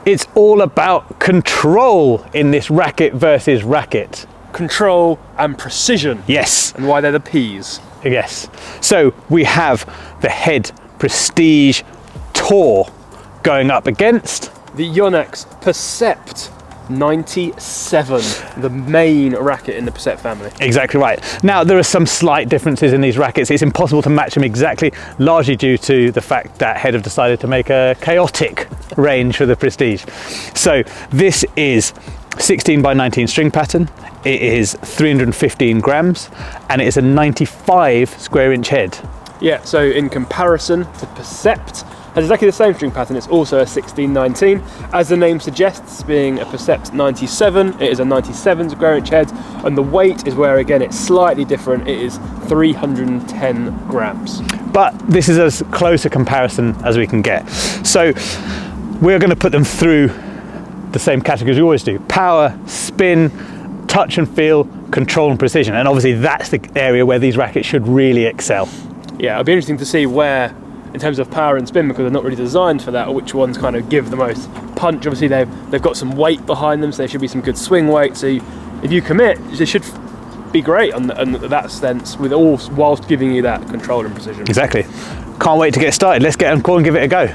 It's all about control in this racket versus racket. Control and precision. Yes. And why they're the P's. Yes. So we have the Head Prestige Tour going up against the Yonex Percept 97, the main racket in the Percept family. Exactly right. Now, there are some slight differences in these rackets. It's impossible to match them exactly, largely due to the fact that Head have decided to make a chaotic range for the Prestige. So this is 16 by 19 string pattern. It is 315 grams and it is a 95 square inch head. Yeah, so in comparison to Percept, has exactly the same string pattern. It's also a 1619. As the name suggests, being a Percept 97, it is a 97 square inch head, and the weight is where again it's slightly different. It is 310 grams. But this is as close a comparison as we can get. So we're going to put them through the same categories we always do: power, spin, touch and feel, control and precision. And obviously that's the area where these rackets should really excel. Yeah, it'll be interesting to see where, in terms of power and spin, because they're not really designed for that, or which ones kind of give the most punch. Obviously they've got some weight behind them, so there should be some good swing weight. So if you commit, they should be great on that sense, with all whilst giving you that control and precision. Exactly. Can't wait to get started. Let's get on court and give it a go.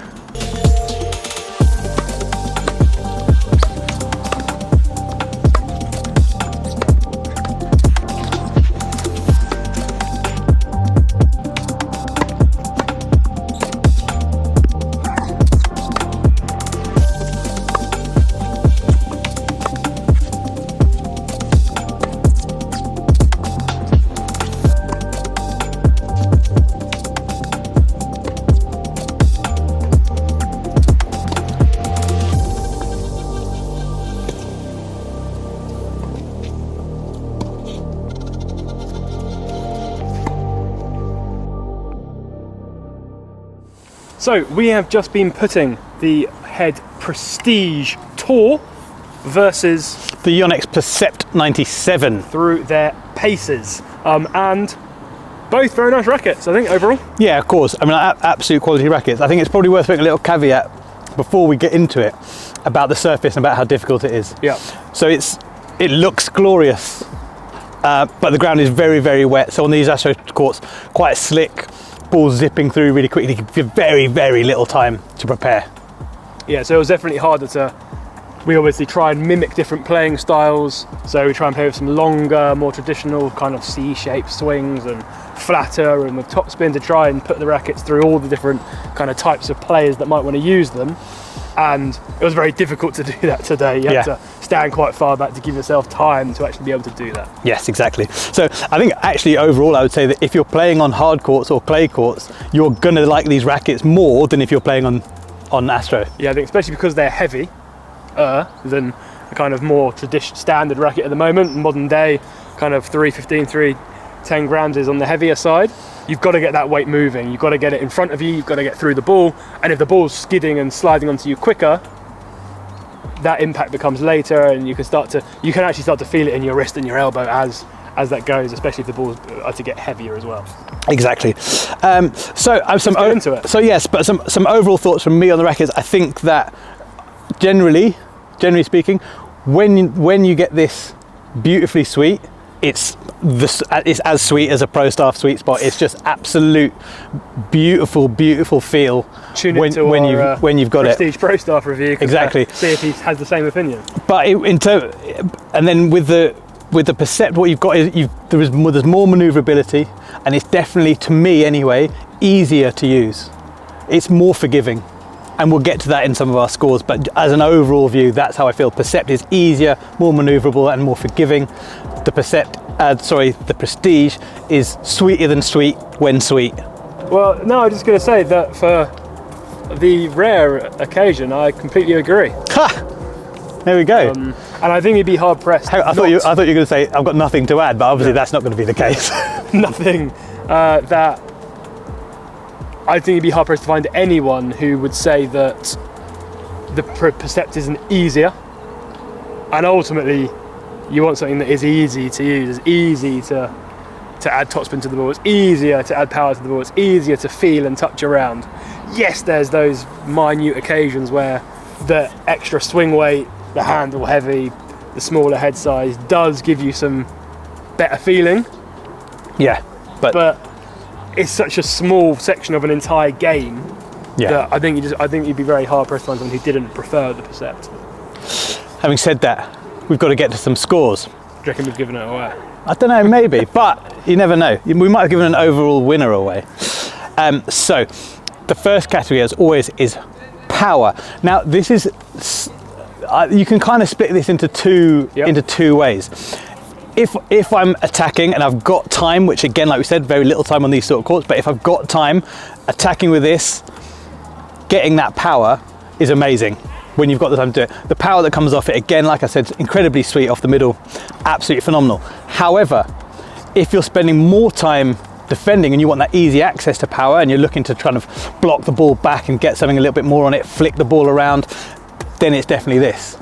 So we have just been putting the Head Prestige Tour versus the Yonex Percept 97 through their paces, and both very nice rackets, I think, overall. Yeah, of course. I mean, absolute quality rackets. I think it's probably worth putting a little caveat before we get into it about the surface and about how difficult it is. Yeah. So it looks glorious, but the ground is very, very wet. So on these Astro courts, quite slick. Balls zipping through really quickly, give very, very little time to prepare. Yeah, so it was definitely harder to, we obviously try and mimic different playing styles, so we try and play with some longer, more traditional kind of C-shaped swings and flatter and with topspin to try and put the rackets through all the different kind of types of players that might want to use them. And it was very difficult to do that today. You had to stand quite far back to give yourself time to actually be able to do that. Yes, exactly. So I think actually overall I would say that if you're playing on hard courts or clay courts, you're going to like these rackets more than if you're playing on Astro. Yeah, I think especially because they're heavy than the kind of more traditional standard racket at the moment. Modern day, kind of 315, 310 grams is on the heavier side. You've got to get that weight moving, you've got to get it in front of you, you've got to get through the ball, and if the ball's skidding and sliding onto you quicker, that impact becomes later, and you can actually start to feel it in your wrist and your elbow as that goes, especially if the balls are to get heavier as well. Exactly. So I've into it. So yes, but some overall thoughts from me on the rackets. I think that generally speaking, when you get this beautifully sweet, it's as sweet as a Pro Staff sweet spot. It's just absolute beautiful feel when you've got Prestige Pro Staff review. Exactly. See if he has the same opinion. But and then with the Percept, what you've got is there's more manoeuvrability, and it's definitely, to me anyway, easier to use. It's more forgiving. And we'll get to that in some of our scores, but as an overall view, that's how I feel. Percept is easier, more manoeuvrable and more forgiving. The the Prestige is sweeter than sweet when sweet. Well, no, I'm just going to say that for the rare occasion, I completely agree. Ha! There we go. And I think you'd be hard pressed. I thought you were going to say I've got nothing to add, but obviously that's not going to be the case. Nothing that. I think you'd be hard pressed to find anyone who would say that the Percept isn't easier. And ultimately, you want something that is easy to use, is easy to add topspin to the ball, it's easier to add power to the ball, it's easier to feel and touch around. Yes, there's those minute occasions where the extra swing weight, the handle heavy, the smaller head size does give you some better feeling. Yeah, but it's such a small section of an entire game that I think you'd be very hard pressed to find someone who didn't prefer the Percept. Having said that, we've got to get to some scores. Do you reckon we've given it away? I don't know, maybe, but you never know. We might have given an overall winner away. So, the first category, as always, is power. Now, this is you can kind of split this into two ways. If I'm attacking and I've got time, which again, like we said, very little time on these sort of courts, but if I've got time, attacking with this, getting that power is amazing. When you've got the time to do it. The power that comes off it, again, like I said, incredibly sweet off the middle, absolutely phenomenal. However, if you're spending more time defending and you want that easy access to power and you're looking to kind of block the ball back and get something a little bit more on it, flick the ball around, then it's definitely this.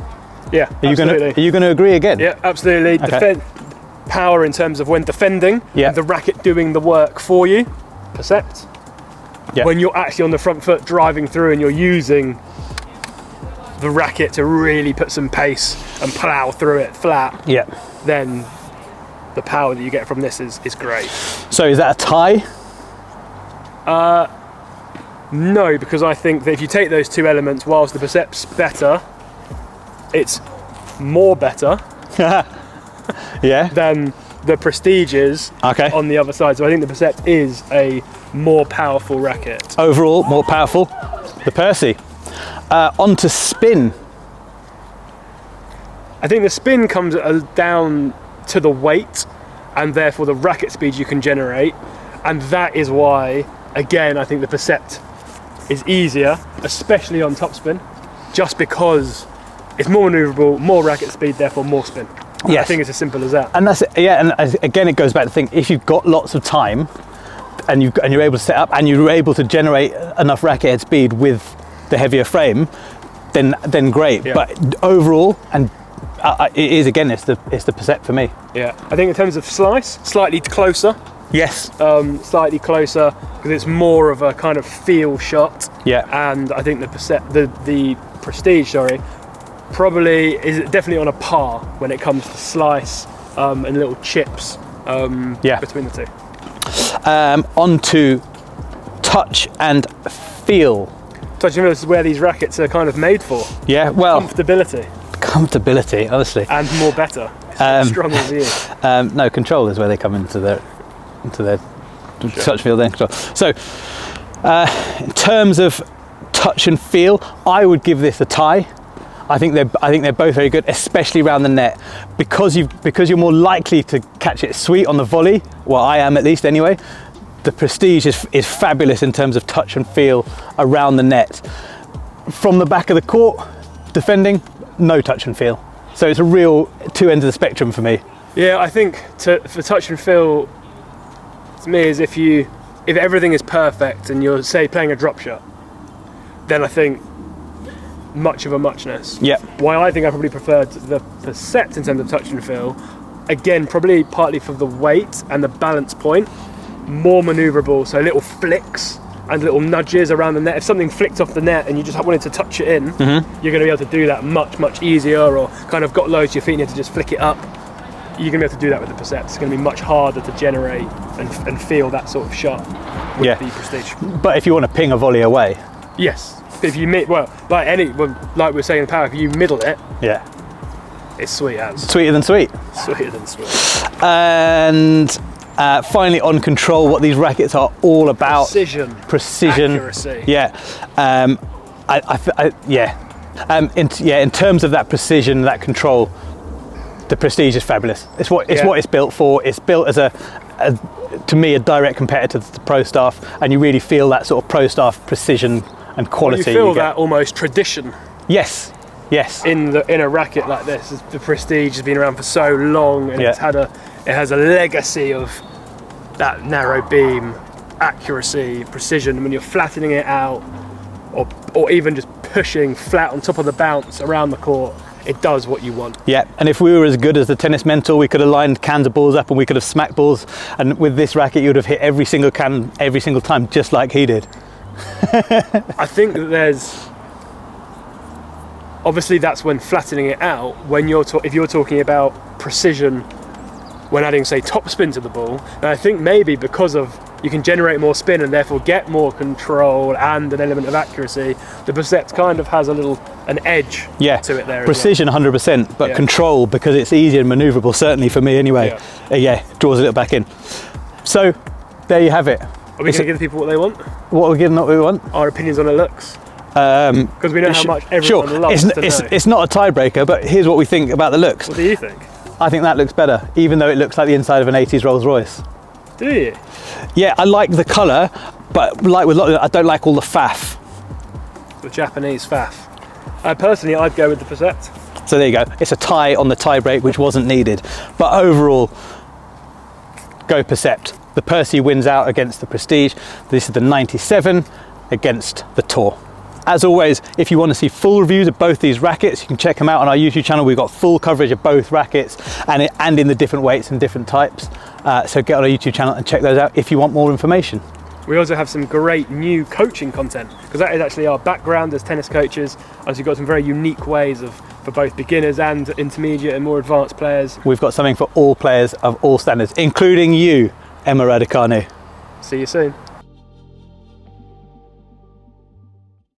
Yeah, Are you going to agree again? Yeah, absolutely. Okay. Power in terms of when defending, the racket doing the work for you, Percept. Yeah. When you're actually on the front foot driving through and you're using the racket to really put some pace and plough through it flat, then the power that you get from this is great. So is that a tie? No, because I think that if you take those two elements, whilst the Percept's better, it's more better than the Prestige is on the other side. So I think the Percept is a more powerful racket. Overall, more powerful. The Percy. On to spin. I think the spin comes down to the weight and therefore the racket speed you can generate, and that is why, again, I think the Percept is easier, especially on topspin, just because it's more manoeuvrable, more racket speed, therefore more spin. Yes. I think it's as simple as that. And that's it. Yeah, and again, it goes back to the thing, if you've got lots of time and you're able to set up and you're able to generate enough racket head speed with the heavier frame, then great. Yeah. But overall, and it is, again, it's the Percept for me. Yeah, I think in terms of slice, slightly closer. Yes. Slightly closer because it's more of a kind of feel shot. Yeah. And I think the Prestige, probably is definitely on a par when it comes to slice and little chips between the two. On to touch and feel. Touch and feel is where these rackets are kind of made for. Yeah, well, Comfortability, honestly. and more better. As strong as you. No, control is where they come into their touch, feel, then control. So, in terms of touch and feel, I would give this a tie. I think they're both very good, especially around the net, because you're more likely to catch it sweet on the volley. Well, I am, at least anyway. The Prestige is fabulous in terms of touch and feel around the net. From the back of the court, defending, no touch and feel. So it's a real two ends of the spectrum for me. Yeah, I think for touch and feel, to me, is if everything is perfect and you're, say, playing a drop shot, then I think much of a muchness. Yeah. Why I think I probably preferred the Percept in terms of touch and feel, again, probably partly for the weight and the balance point, more manoeuvrable, so little flicks and little nudges around the net. If something flicked off the net and you just wanted to touch it in, you're going to be able to do that much easier, or kind of got low to your feet and you have to just flick it up. You're going to be able to do that with the Percept. It's going to be much harder to generate and feel that sort of shot with the Prestige. But if you want to ping a volley away, yes. If you like we were saying in power, if you middle it, it's sweet as. Sweeter than sweet. Sweeter than sweet. And finally, on control, what these rackets are all about. Precision. Accuracy. Yeah. In terms of that precision, that control, the Prestige is fabulous. It's what it's built for. It's built as to me, a direct competitor to the Pro Staff, and you really feel that sort of Pro Staff precision and quality. You feel that almost tradition. Yes. In a racket like this, the Prestige has been around for so long, and it has a legacy of that narrow beam, accuracy, precision. When you're flattening it out, or even just pushing flat on top of the bounce around the court, it does what you want. Yeah, and if we were as good as the Tennis Mentor, we could have lined cans of balls up and we could have smacked balls, and with this racket you would have hit every single can every single time, just like he did. I think that Obviously, that's when flattening it out. When if you're talking about precision, when adding, say, top spin to the ball, and I think maybe because of you can generate more spin and therefore get more control and an element of accuracy, the Percept kind of has an edge to it there. Precision, as well. 100%, but control, because it's easier and manoeuvrable, certainly for me anyway. Draws a little back in. So there you have it. Are we going to give the people what they want? What are we giving? What we want? Our opinions on the looks. Because we know how much everyone loves to know. It's not a tiebreaker, but here's what we think about the looks. What do you think? I think that looks better, even though it looks like the inside of an 80s Rolls Royce. Do you? Yeah, I like the colour, but like with I don't like all the faff. The Japanese faff. Personally, I'd go with the Percept. So there you go. It's a tie on the tie break, which wasn't needed. But overall, go Percept. The Percy wins out against the Prestige. This is the 97 against the Tour. As always, if you want to see full reviews of both these rackets, you can check them out on our YouTube channel. We've got full coverage of both rackets and in the different weights and different types. So get on our YouTube channel and check those out if you want more information. We also have some great new coaching content, because that is actually our background as tennis coaches. As you've got some very unique ways for both beginners and intermediate and more advanced players. We've got something for all players of all standards, including you, Emma Raducanu. See you soon.